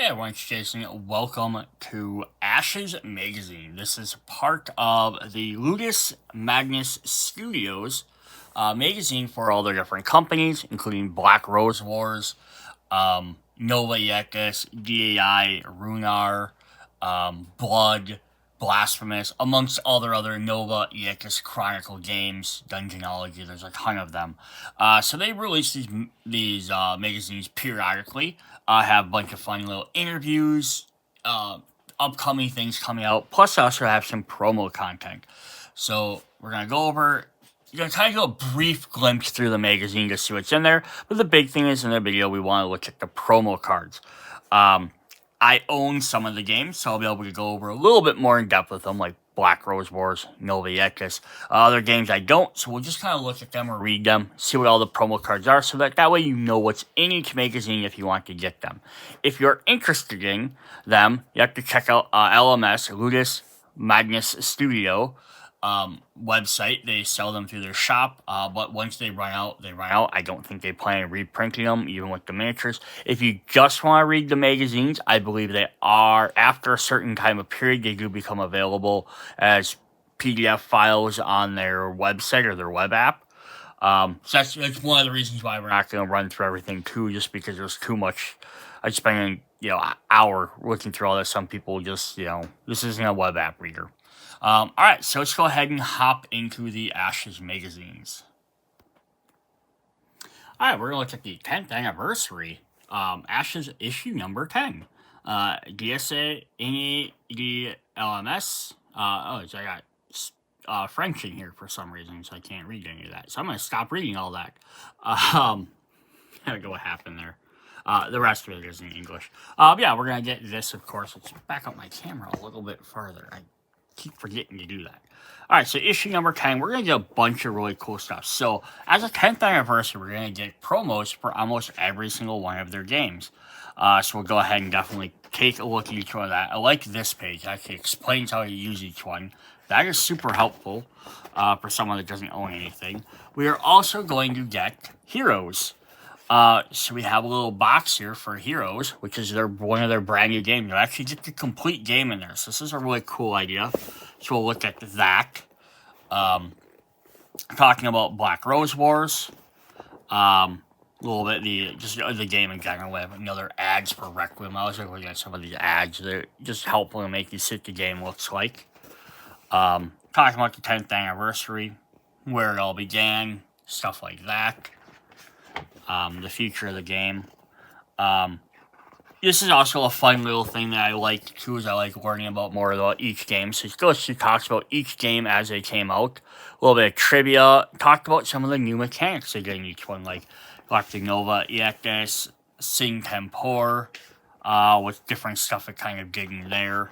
Hey everyone, it's Jason. Welcome to Ashes Magazine. This is part of the Ludus Magnus Studios magazine for all the different companies, including Black Rose Wars, Nova Aetas, DAI, Ragnar, Blood, Blasphemous, amongst other Nova Aetas Chronicle games, Dungeonology. There's a ton of them. So they release these magazines periodically. Have a bunch of fun little interviews, upcoming things coming out. Plus, I also have some promo content. So we're gonna go over. You're gonna kind of go a brief glimpse through the magazine to see what's in there. But the big thing is in the video, we want to look at the promo cards. I own some of the games, so I'll be able to go over a little bit more in depth with them, like Black Rose Wars, Nova Aetas. Other games I don't, so we'll just kind of look at them or read them, see what all the promo cards are, so that way you know what's in each magazine if you want to get them. If you're interested in them, you have to check out LMS, Ludus Magnus Studio website. They sell them through their shop, but once they run out, they run out. I don't think they plan on reprinting them, even with the miniatures. If you just want to read the magazines, I believe they are, after a certain time of period, they do become available as PDF files on their website or their web app. So that's one of the reasons why we're not going to run through everything too, just because there's too much. I spend an hour looking through all this. Some people just, this isn't a web app reader. Alright, so let's go ahead and hop into the Ashes magazines. Alright, we're going to look at the 10th anniversary, Ashes issue number 10. DSA, NE, LMS. I got French in here for some reason, so I can't read any of that. So I'm going to stop reading all that. I don't know what happened there. The rest of it is in English. Yeah, we're going to get this, of course. Let's back up my camera a little bit further. I keep forgetting to do that. Alright, so issue number 10, we're going to get a bunch of really cool stuff. So, as a 10th anniversary, we're going to get promos for almost every single one of their games. So we'll go ahead and definitely take a look at each one of that. I like this page. It actually explains how to use each one. That is super helpful for someone that doesn't own anything. We are also going to get Heroes. So we have a little box here for Heroes, which is one of their brand new games. You actually get the complete game in there. So this is a really cool idea. So we'll look at that. Talking about Black Rose Wars. A little bit the game in general. We have another ads for Requiem. I was looking at some of these ads. They're just helpful to make you see what the game looks like. Talking about the 10th anniversary, where it all began, stuff like that. The future of the game. This is also a fun little thing that I like too, is I like learning more about each game. So she talks about each game as they came out. A little bit of trivia. Talked about some of the new mechanics they get in each one, like Nova Aetas, Sing Tempor, with different stuff that kind of did in there.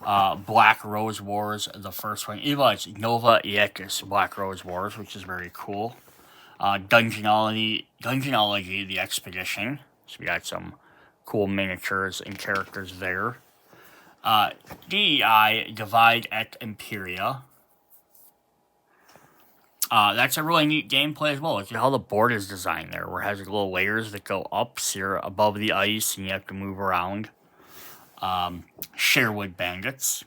Black Rose Wars, the first one. It was Nova Aetas Black Rose Wars, which is very cool. Dungeonology, the Expedition. So we got some cool miniatures and characters there. DEI, Divide et Imperia. That's a really neat gameplay as well. Look at how the board is designed there, where it has little layers that go up here above the ice, and you have to move around. Sherwood Bandits.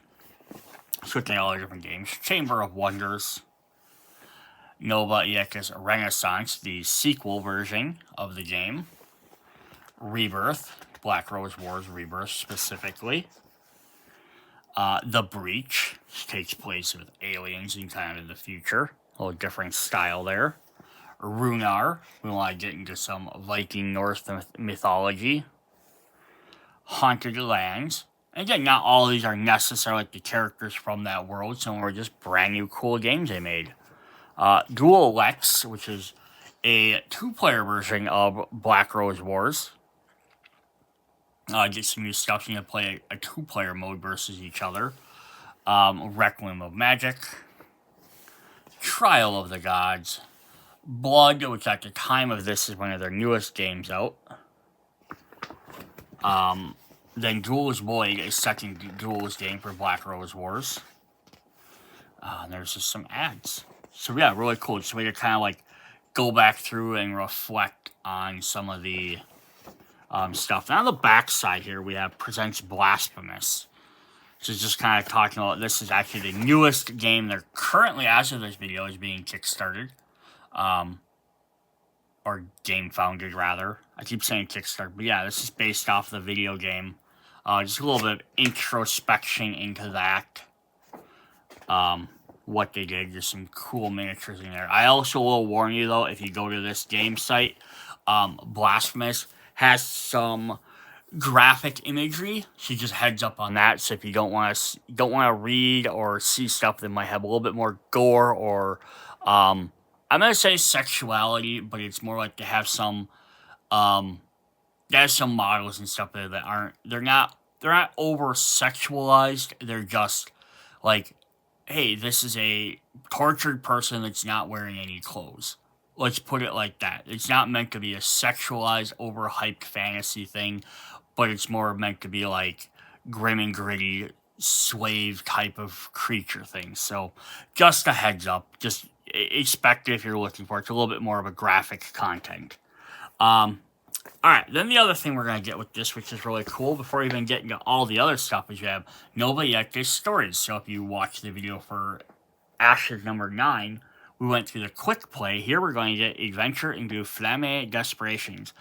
So looking at all the different games. Chamber of Wonders. Nova Aetas Renaissance, the sequel version of the game. Rebirth, Black Rose Wars Rebirth specifically. The Breach, which takes place with aliens and kind of in the future. A little different style there. Ragnar, we want to get into some Viking Norse mythology. Haunted Lands. And again, not all of these are necessarily like the characters from that world. Some are just brand new cool games they made. Dual Lex, which is a 2-player version of Black Rose Wars. Get some new stuff. You can play a 2-player mode versus each other. Requiem of Magic. Trial of the Gods. Blood, which at the time of this is one of their newest games out. Then Duel's Void, a second Duel's game for Black Rose Wars. And there's just some ads. So yeah, really cool. It's a way to kind of go back through and reflect on some of the stuff. And on the back side here, we have Presents Blasphemous. So it's just kind of talking about, this is actually the newest game. They're currently, as of this video, is being kickstarted. Or game founded, rather. I keep saying Kickstarter, but yeah, this is based off the video game. Just a little bit of introspection into that. What they did. There's some cool miniatures in there. I also will warn you, though, if you go to this game site, Blasphemous has some graphic imagery, so just heads up on that. So if you don't want to read or see stuff that might have a little bit more gore or I'm gonna say sexuality, but it's more like they have some there's some models and stuff there that aren't, they're not over sexualized. They're just like, hey, this is a tortured person that's not wearing any clothes. Let's put it like that. It's not meant to be a sexualized, overhyped fantasy thing, but it's more meant to be like grim and gritty slave type of creature thing. So just a heads up. Just expect it if you're looking for it. It's a little bit more of a graphic content. Alright, then the other thing we're going to get with this, which is really cool, before we even get into all the other stuff, is you have Nova Aetas stories. So if you watch the video for Ashes number 9, we went through the quick play. Here we're going to get Adventure into Flamme Desperations.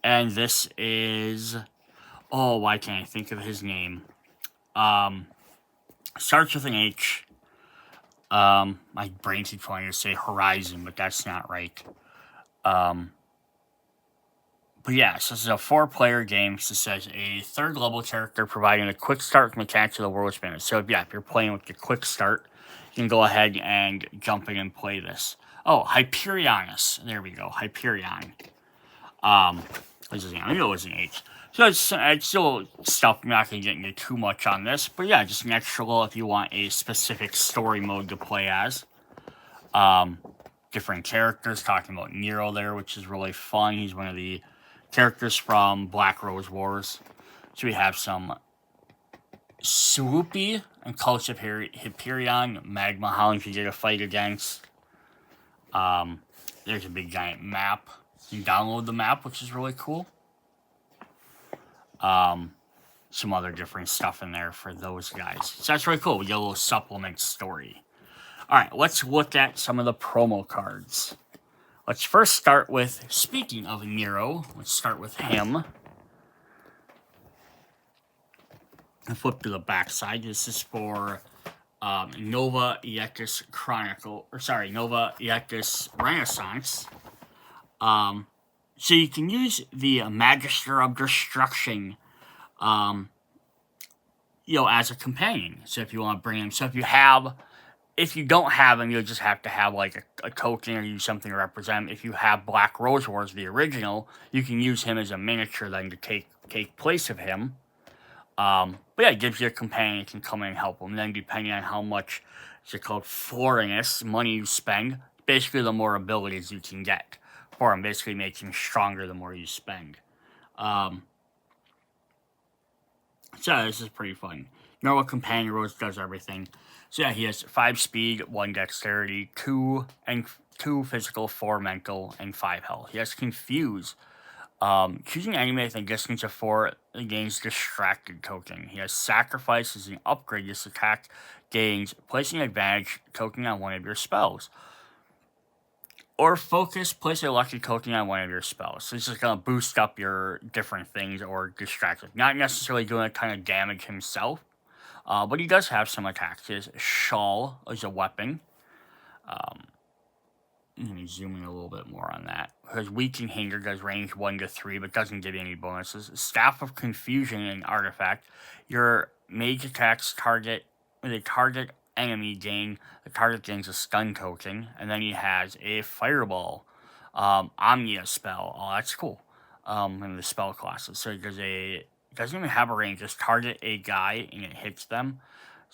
And this is... oh, why can't I think of his name? Starts with an H. My brain keeps wanting to say Horizon, but that's not right. But yeah, so this is a 4-player game. So it says a third level character providing a quick start mechanics of the world span. So yeah, if you're playing with the quick start, you can go ahead and jump in and play this. Oh, Hyperionus. There we go. Hyperion. What's his name? I know it was an H. So it's still stuff. I'm not going to get into too much on this. But yeah, just an extra little if you want a specific story mode to play as. Different characters. Talking about Nero there, which is really fun. He's one of the characters from Black Rose Wars. So we have some Swoopy and Cults of Hyperion, Magma Hounds you get a fight against. There's a big giant map. You can download the map, which is really cool. Some other different stuff in there for those guys. So that's really cool. We get a little supplement story. Alright, let's look at some of the promo cards. Let's first start with, speaking of Nero, let's start with him. And flip to the back side. This is for Nova Aetas Nova Aetas Renaissance. So you can use the Magister of Destruction, as a companion. So if you want to bring him, if you don't have him, you'll just have to have like a token or use something to represent him. If you have Black Rose Wars, the original, you can use him as a miniature then to take place of him. But yeah, it gives you a companion that can come in and help him. And then depending on how much, Florinus, money you spend, basically the more abilities you can get for him. Basically makes him stronger the more you spend. So yeah, this is pretty fun. Normal companion Rose does everything. So yeah, he has 5 speed, 1 dexterity, 2 physical, 4 mental, and 5 health. He has Confuse. Choosing enemy within distance of 4 gains Distracted token. He has Sacrifice as an upgrade. This attack gains placing advantage token on one of your spells. Or Focus, place a lucky token on one of your spells. So this is going to boost up your different things or distract. Not necessarily doing a ton of damage himself. But he does have some attacks. His Shawl is a weapon. Let me zoom in a little bit more on that. His Weaken Hinder does range 1 to 3, but doesn't give you any bonuses. Staff of Confusion and Artifact. Your mage attacks target enemy gain. The target gains a stun token. And then he has a Fireball. Omnia spell. Oh, that's cool. In the spell classes. So it doesn't even have a range. Just target a guy and it hits them.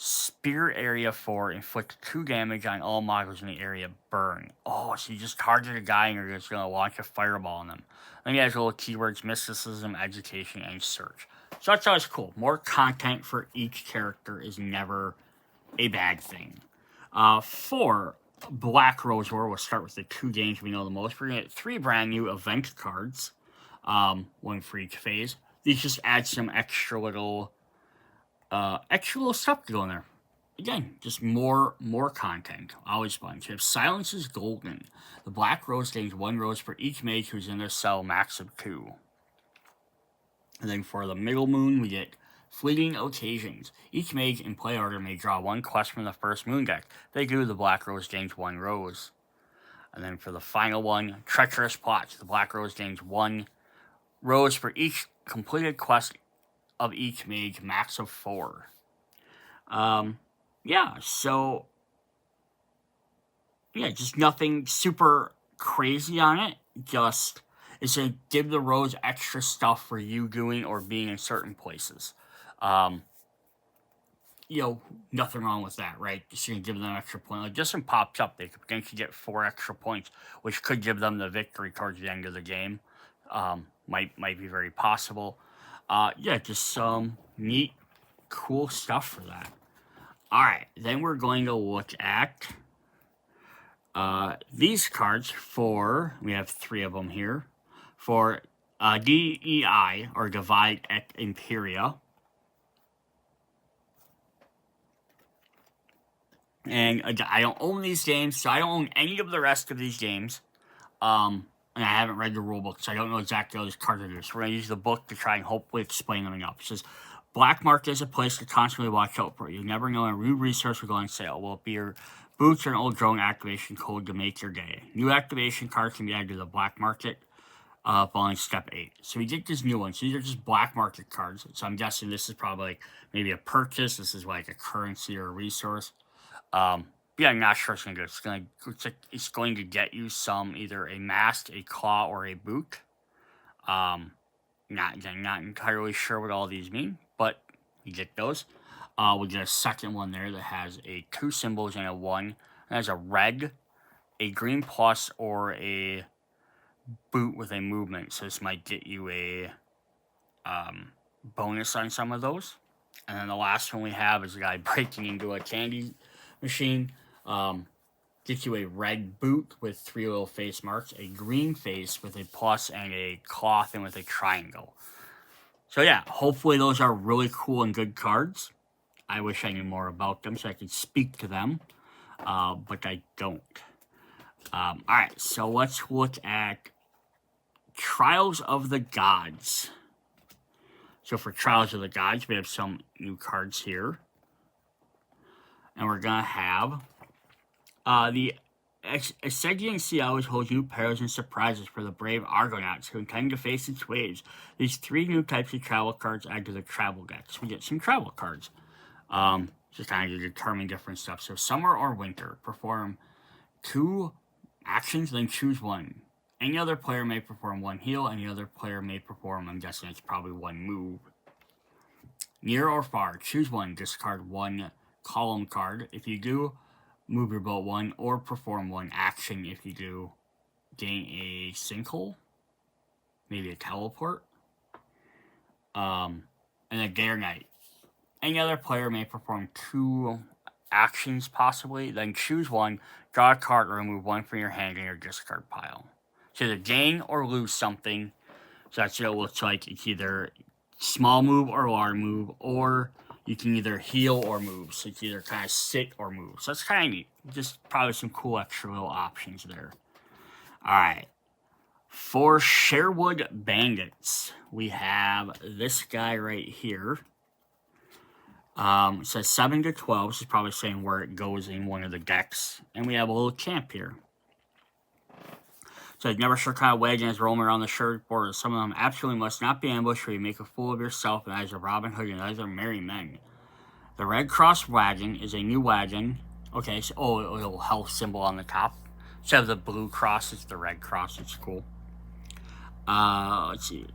Spear area 4, inflict 2 damage on all models in the area burn. Oh, so you just target a guy and you're just going to launch a fireball on them. Then he has little keywords, mysticism, education, and search. So that's always cool. More content for each character is never a bad thing. For Black Rose War, we'll start with the 2 games we know the most. We're going to get 3 brand new event cards. one for each phase. These just add some extra little stuff to go in there. Again, just more content. Always fun. So you have Silence is Golden. The Black Rose gains 1 rose for each mage who's in their cell, max of 2. And then for the Middle Moon, we get Fleeting Occasions. Each mage in play order may draw 1 quest from the first moon deck. They do, the Black Rose gains 1 rose. And then for the final one, Treacherous Plots. The Black Rose gains 1 rose for each completed quest of each mage, max of 4. Just nothing super crazy on it. Just, it's going to give the rose extra stuff for you doing or being in certain places. Nothing wrong with that, right? Just going to give them extra points. Like, just some pops up, they could potentially get 4 extra points, which could give them the victory towards the end of the game. Might be very possible. Just some neat, cool stuff for that. Alright, then we're going to look at these cards for, we have 3 of them here, for DEI, or Divide et Imperia. And I don't own these games, so I don't own any of the rest of these games. And I haven't read the rulebook, so I don't know exactly how these cards are doing. So we're going to use the book to try and hopefully explain them enough. It says, Black market is a place to constantly watch out for. You never know when a new resource will go on sale. Will it be your boots or an old drone activation code to make your day? New activation cards can be added to the black market following step 8. So we get this new one. So these are just black market cards. So I'm guessing this is probably like maybe a purchase. This is like a currency or a resource. I'm not sure it's going to do. It's going to get you some, either a mask, a claw, or a boot. Not entirely sure what all these mean, but you get those. We'll get a second one there that has 2 symbols and a 1. And has a red, a green plus, or a boot with a movement. So this might get you a bonus on some of those. And then the last one we have is a guy breaking into a candy machine. Gets you a red boot with 3 little face marks, a green face with a plus, and a cloth and with a triangle. So yeah, hopefully those are really cool and good cards. I wish I knew more about them so I could speak to them, but I don't. Alright, so let's look at Trials of the Gods. So for Trials of the Gods, we have some new cards here. And we're going to have the Ascendian Sea always holds new perils and surprises for the brave Argonauts who intend to face its waves. These 3 new types of travel cards add to the travel decks. We get some travel cards. Just kind of to determine different stuff. So summer or winter. Perform 2 actions, then choose 1. Any other player may perform 1 heal. Any other player may perform, I'm guessing it's probably 1 move. Near or far. Choose 1. Discard 1 column card. If you do, move your boat 1 or perform 1 action. If you do, gain a sinkhole, maybe a teleport, and a day or night. Any other player may perform 2 actions possibly, then choose 1, draw a card, or remove 1 from your hand in your discard pile. So either gain or lose something. So that's what it looks like. It's either small move or large move, or you can either heal or move. So it's either kind of sit or move. So that's kind of neat. Just probably some cool extra little options there. Alright. For Sherwood Bandits, we have this guy right here. It says 7 to 12. This is probably saying where it goes in one of the decks. And we have a little camp here. So never sure kind of wagons roaming around the Sherwood border. Some of them absolutely must not be ambushed, or you make a fool of yourself, and eyes of Robin Hood and other merry men. The Red Cross wagon is a new wagon. Okay, so a little health symbol on the top. Instead of the blue cross, it's the red cross. It's cool. Let's see.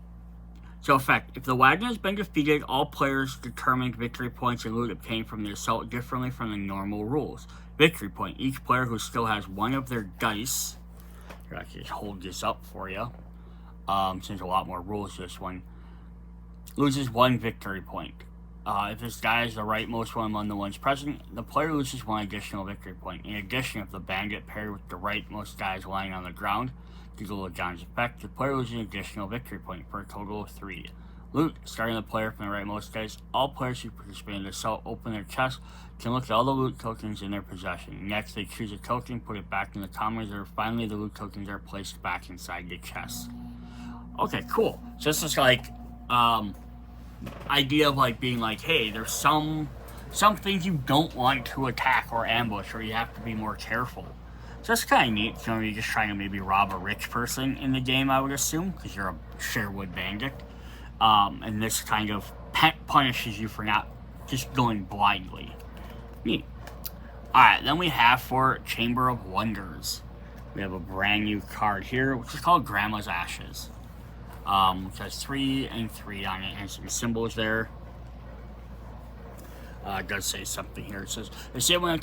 So, effect. If the wagon has been defeated, all players determine victory points and loot obtained from the assault differently from the normal rules. Victory point. Each player who still has 1 of their dice. Here, I can just hold this up for you. Since a lot more rules to this one. Loses 1 victory point. If this die is the rightmost one among the ones present, the player loses 1 additional victory point. In addition, if the bandit paired with the rightmost die is lying on the ground, due to John's effect, the player loses an additional victory point for a total of 3. Loot. Starting the player from the rightmost dice, all players who participate in the assault open their chest can look at all the loot tokens in their possession. Next, they choose a token, put it back in the common reserve. Finally, the loot tokens are placed back inside the chest. Okay, cool. So this is like, idea of like being like, hey, there's some things you don't want to attack or ambush, or you have to be more careful. So that's kind of neat. You're just trying to maybe rob a rich person in the game, I would assume, because you're a Sherwood bandit. And this kind of punishes you for not just going blindly. Neat. Alright, then we have for Chamber of Wonders. We have a brand new card here, which is called Grandma's Ashes. Which has 3 and 3 on it, and some symbols there. It does say something here. It says, they say when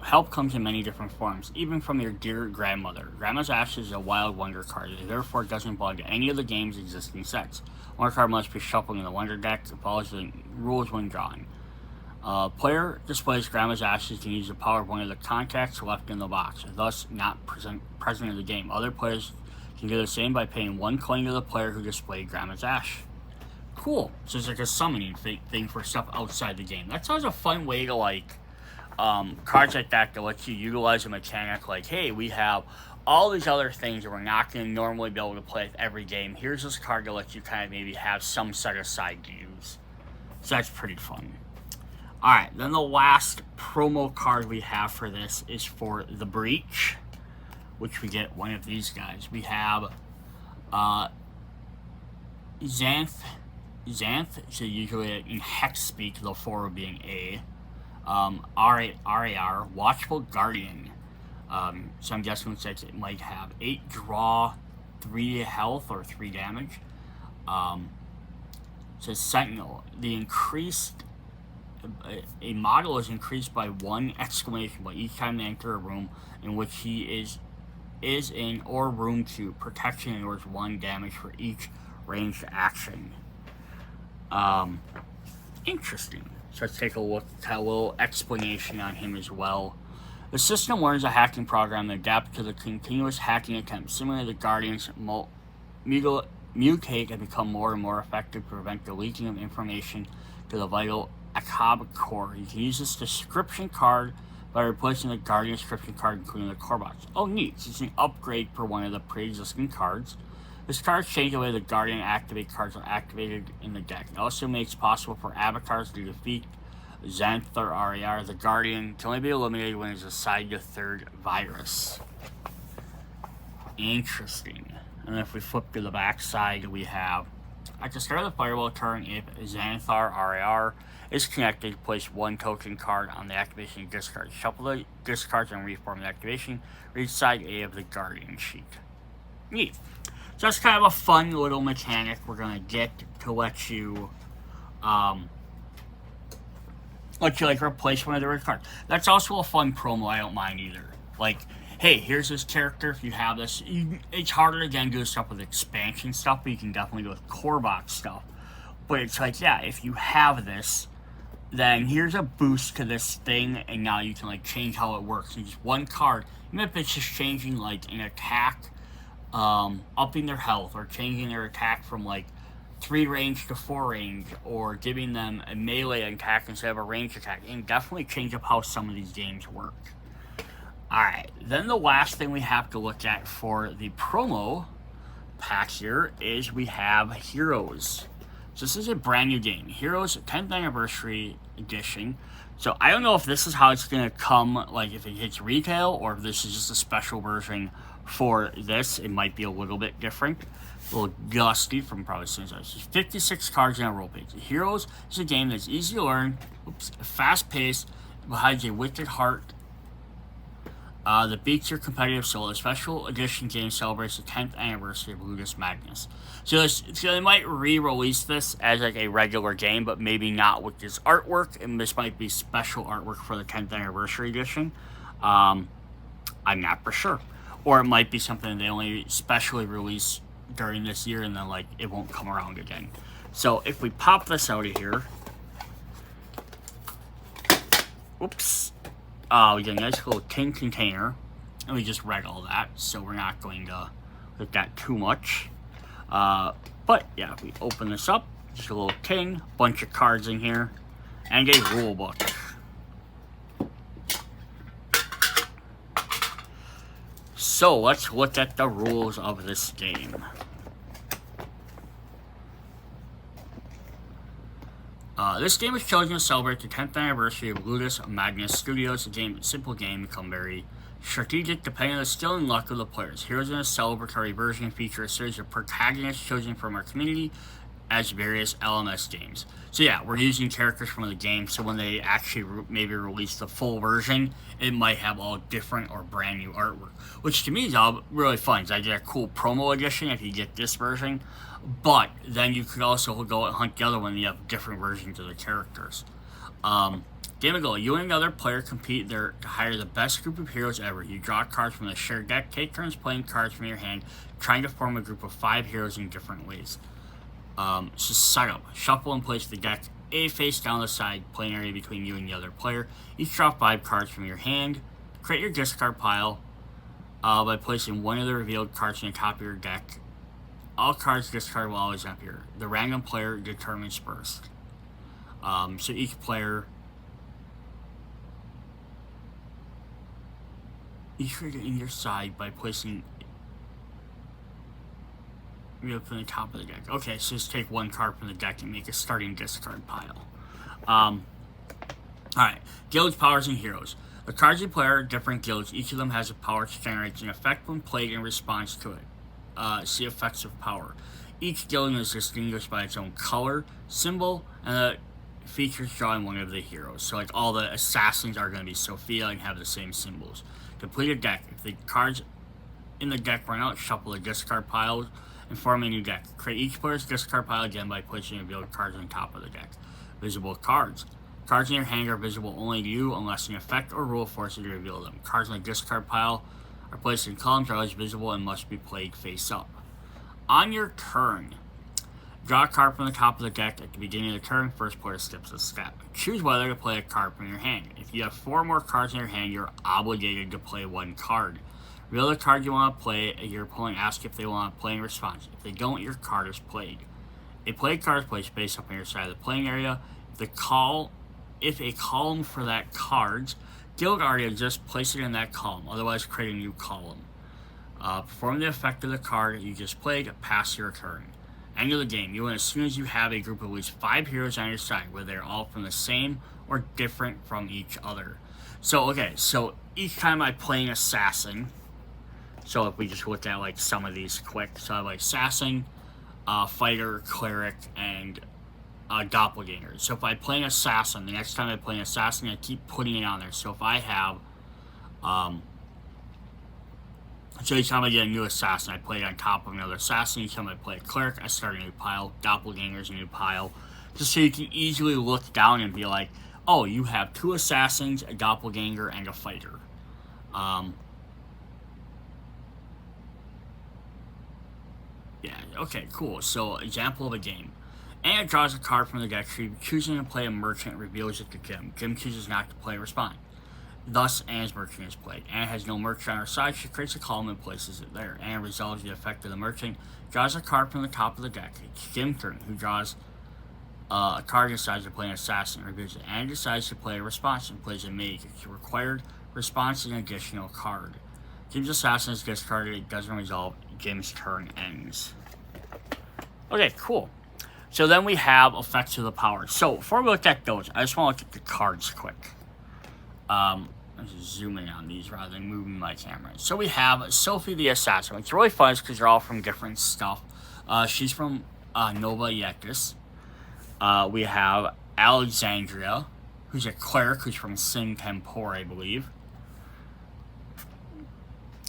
help comes in many different forms, even from your dear grandmother. Grandma's Ashes is a wild wonder card. It therefore doesn't belong to any of the game's existing sets. One card must be shuffled in the wonder deck. It follows the rules when drawn. Player displays Grandma's Ashes to use the power of one of the contacts left in the box, thus not present in the game. Other players can do the same by paying 1 coin to the player who displayed Grandma's Ash. Cool. So it's like a summoning thing for stuff outside the game. That sounds a fun way to like cards like that let you utilize a mechanic like, hey, we have all these other things that we're not going to normally be able to play with every game. Here's this card to let you kind of maybe have some set aside to use. So that's pretty fun. Alright, then the last promo card we have for this is for The Breach, which we get one of these guys. We have Xanth, so usually in hex speak, the 4 being A. RAR, Watchful Guardian. So I'm guessing it might have 8 draw, 3 health, or 3 damage. Says Sentinel. A model is increased by 1 exclamation point each time they enter a room in which he is in or room 2. Protection ignores 1 damage for each ranged action. Interesting. So let's take a look at a little explanation on him as well. The system learns a hacking program that adapts to the continuous hacking attempts. Similarly, the Guardians mutate and become more and more effective to prevent the leaking of information to the vital Akab core. You can use this description card by replacing the Guardian description card, including the core box. Oh, neat. It's an upgrade for one of the pre-existing cards. This card changes the way the Guardian activate cards are activated in the deck. It also makes it possible for avatars to defeat Xanth or RAR. The Guardian can only be eliminated when it's assigned to 3rd virus. Interesting. And if we flip to the back side, we have, at the start of the Fireball turn, if Xanthar RAR is connected, place 1 token card on the activation discard. Shuffle the discards and reform the activation. Read side A of the Guardian sheet. Neat. So that's kind of a fun little mechanic we're going to get to let you like replace one of the red cards. That's also a fun promo, I don't mind either. Like, hey, here's this character, if you have this, it's harder again to do stuff with expansion stuff, but you can definitely do with core box stuff. But it's like, yeah, if you have this, then here's a boost to this thing, and now you can like change how it works. And just 1 card, even if it's just changing like an attack, upping their health, or changing their attack from like 3 range to 4 range, or giving them a melee attack instead of a ranged attack, and definitely change up how some of these games work. Alright, then the last thing we have to look at for the promo pack here is we have Heroes. So this is a brand new game, Heroes 10th Anniversary Edition. So I don't know if this is how it's going to come, like if it hits retail, or if this is just a special version for this. It might be a little bit different. A little dusty from probably since I was 56 cards in a roll page. Heroes is a game that's easy to learn, fast-paced, behind a wicked heart that beats your competitive soul. A special edition game celebrates the 10th anniversary of Ludus Magnus. So they might re-release this as like a regular game, but maybe not with this artwork, and this might be special artwork for the 10th anniversary edition. I'm not for sure. Or it might be something they only specially release during this year, and then like it won't come around again. So if we pop this out of here, Oops. We get a nice little tin container, and we just read all that, so we're not going to look at that too much. But yeah, we open this up, just a little tin, bunch of cards in here, and a rule book. So let's look at the rules of this game. This game was chosen to celebrate the 10th anniversary of Ludus Magnus Studio. The simple game become very strategic depending on the skill and luck of the players. Heroes in a celebratory version feature a series of protagonists chosen from our community as various LMS games. So yeah, we're using characters from the game, so when they actually maybe release the full version, it might have all different or brand new artwork, which to me is all really fun. I get a cool promo edition if you get this version, but then you could also go and hunt the other one and you have different versions of the characters. Game of Go. You and another player compete there to hire the best group of heroes ever. You draw cards from the shared deck, take turns playing cards from your hand, trying to form a group of 5 heroes in different ways. So setup. Shuffle and place the deck A face down the side playing area between you and the other player. Each draw 5 cards from your hand. Create your discard pile by placing one of the revealed cards on the top of your deck. All cards discarded will always appear. The random player determines first. So each player... Each card in your side by placing... from the top of the deck. Okay, so just take one card from the deck and make a starting discard pile. Alright, guilds, powers, and heroes. The cards you play are different guilds. Each of them has a power which generates an effect when played in response to it. See effects of power. Each guild is distinguished by its own color, symbol, and the features drawing one of the heroes. So like all the assassins are going to be Sophia and have the same symbols. Complete a deck. If the cards in the deck run out, shuffle the discard piles and form a new deck. Create each player's discard pile again by placing revealed cards on top of the deck. Visible cards. Cards in your hand are visible only to you unless an effect or rule forces you to reveal them. Cards in the discard pile are placed in columns, are always visible, and must be played face up. On your turn, draw a card from the top of the deck at the beginning of the turn. First player skips a step. Choose whether to play a card from your hand. If you have 4 more cards in your hand, you're obligated to play 1 card. Reveal the card you want to play, your opponent asks if they want to play in response. If they don't, your card is played. A played card is placed face up on your side of the playing area. If a column for that card's guild area, just place it in that column, otherwise create a new column. Perform the effect of the card you just played, pass your turn. End of the game. You win as soon as you have a group of at least 5 heroes on your side, whether they're all from the same or different from each other. So, okay, so each time I play an assassin, so if we just look at like some of these quick, so I have like assassin, fighter, cleric, and doppelganger. So if I play an assassin, the next time I play an assassin, I keep putting it on there. So if I have, so each time I get a new assassin, I play it on top of another assassin. Each time I play a cleric, I start a new pile. Doppelganger's a new pile. Just so you can easily look down and be like, oh, you have 2 assassins, a doppelganger, and a fighter. Yeah, okay, cool. So, example of a game. Anna draws a card from the deck. She choosing to play a merchant reveals it to Jim. Jim chooses not to play respond. Thus, Anna's merchant is played. Anna has no merchant on her side. She creates a column and places it there. Anna resolves the effect of the merchant, draws a card from the top of the deck. It's Jim's turn, who draws a card and decides to play an assassin and reviews it. Anna decides to play a response and plays a mage. It's a required response and an additional card. Jim's assassin is discarded. It doesn't resolve. Jim's turn ends. Okay, cool. So then we have effects of the power. So before we look at those, I just want to look at the cards quick. I'm just zooming on these rather than moving my camera. So we have Sophie the Assassin. It's really fun because they're all from different stuff. She's from Nova Aetas. We have Alexandria, who's a cleric, who's from Sin Tempor, I believe.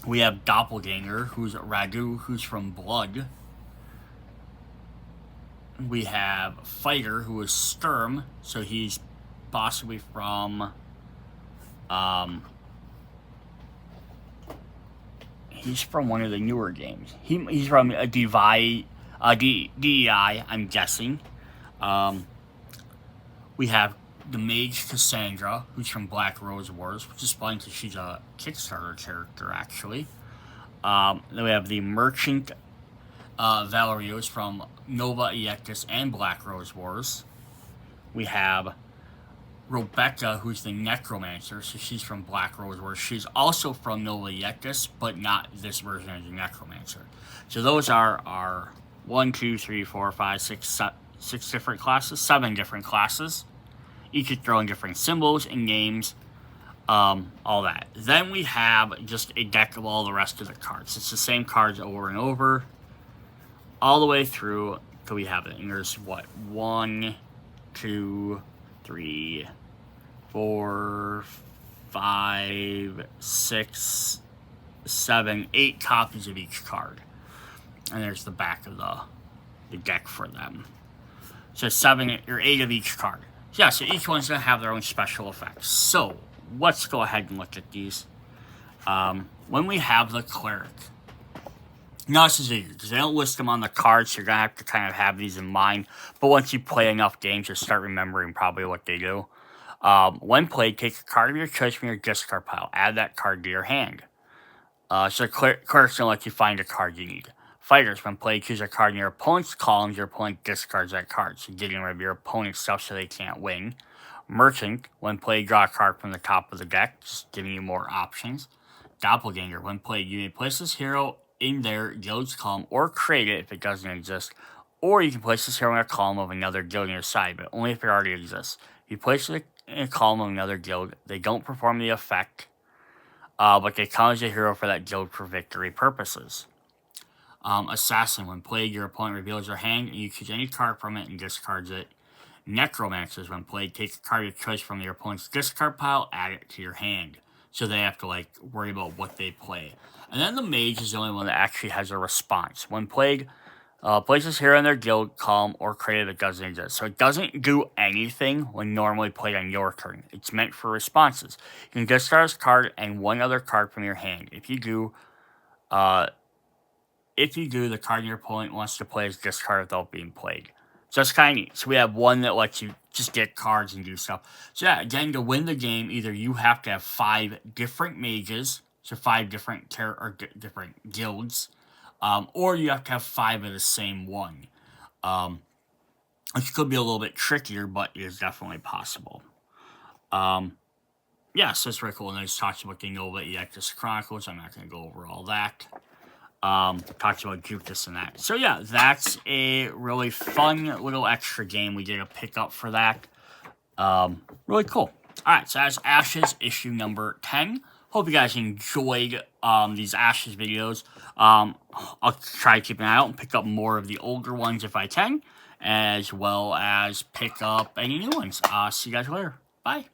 We have Doppelganger, who's Radu, who's from Blood. We have Fighter, who is Sturm, so he's possibly from, he's from one of the newer games. He's from a DEI, I'm guessing. We have the Mage Cassandra, who's from Black Rose Wars, which is fun because she's a Kickstarter character, actually. Then we have the Merchant Valerios from Nova Aetas and Black Rose Wars. We have Rebecca, who's the Necromancer, so she's from Black Rose Wars. She's also from Nova Aetas, but not this version of the Necromancer. So those are our 1, 2, 3, 4, 5, 6, 6 different classes, 7 different classes. Each is throwing different symbols and names, all that. Then we have just a deck of all the rest of the cards. It's the same cards over and over, all the way through till we have it. And there's what? 1, 2, 3, 4, 5, 6, 7, 8 copies of each card. And there's the back of the deck for them. So 7 or 8 of each card. Yeah, so each one's going to have their own special effects. So, let's go ahead and look at these. When we have the Cleric, now this is easy, because they don't list them on the cards, so you're going to have to kind of have these in mind. But once you play enough games, you'll start remembering probably what they do. When played, take a card of your choice from your discard pile. Add that card to your hand. So Cleric's going to let you find a card you need. Fighters, when played, choose a card in your opponent's columns. Your opponent discards that card, so getting rid of your opponent's stuff so they can't win. Merchant, when played, draw a card from the top of the deck, just giving you more options. Doppelganger, when played, you may place this hero in their guild's column or create it if it doesn't exist. Or you can place this hero in a column of another guild on your side, but only if it already exists. If you place it in a column of another guild, they don't perform the effect, but they count as a hero for that guild for victory purposes. Assassin, when played, your opponent reveals their hand, and you choose any card from it and discards it. Necromancers, when played, take a card of your choice from your opponent's discard pile, add it to your hand. So they have to, worry about what they play. And then the Mage is the only one that actually has a response. When played, place this hero in their guild column or create it that doesn't exist. So it doesn't do anything when normally played on your turn. It's meant for responses. You can discard this card and one other card from your hand. If you do, the card your opponent wants to play is discarded without being played. So that's kind of neat. So we have one that lets you just get cards and do stuff. So yeah, again, to win the game, either you have to have 5 different mages, so 5 different different guilds, or you have to have 5 of the same one. Which could be a little bit trickier, but it is definitely possible. Yeah, so it's really cool. And then it talks about the Nova Aetas Chronicles. I'm not going to go over all that. Talks about Judas and that. So yeah, that's a really fun little extra game we did a pickup for that. Really cool. Alright, so that's Ashes issue number 10. Hope you guys enjoyed these Ashes videos. I'll try to keep an eye out and pick up more of the older ones if I can, as well as pick up any new ones. See you guys later. Bye.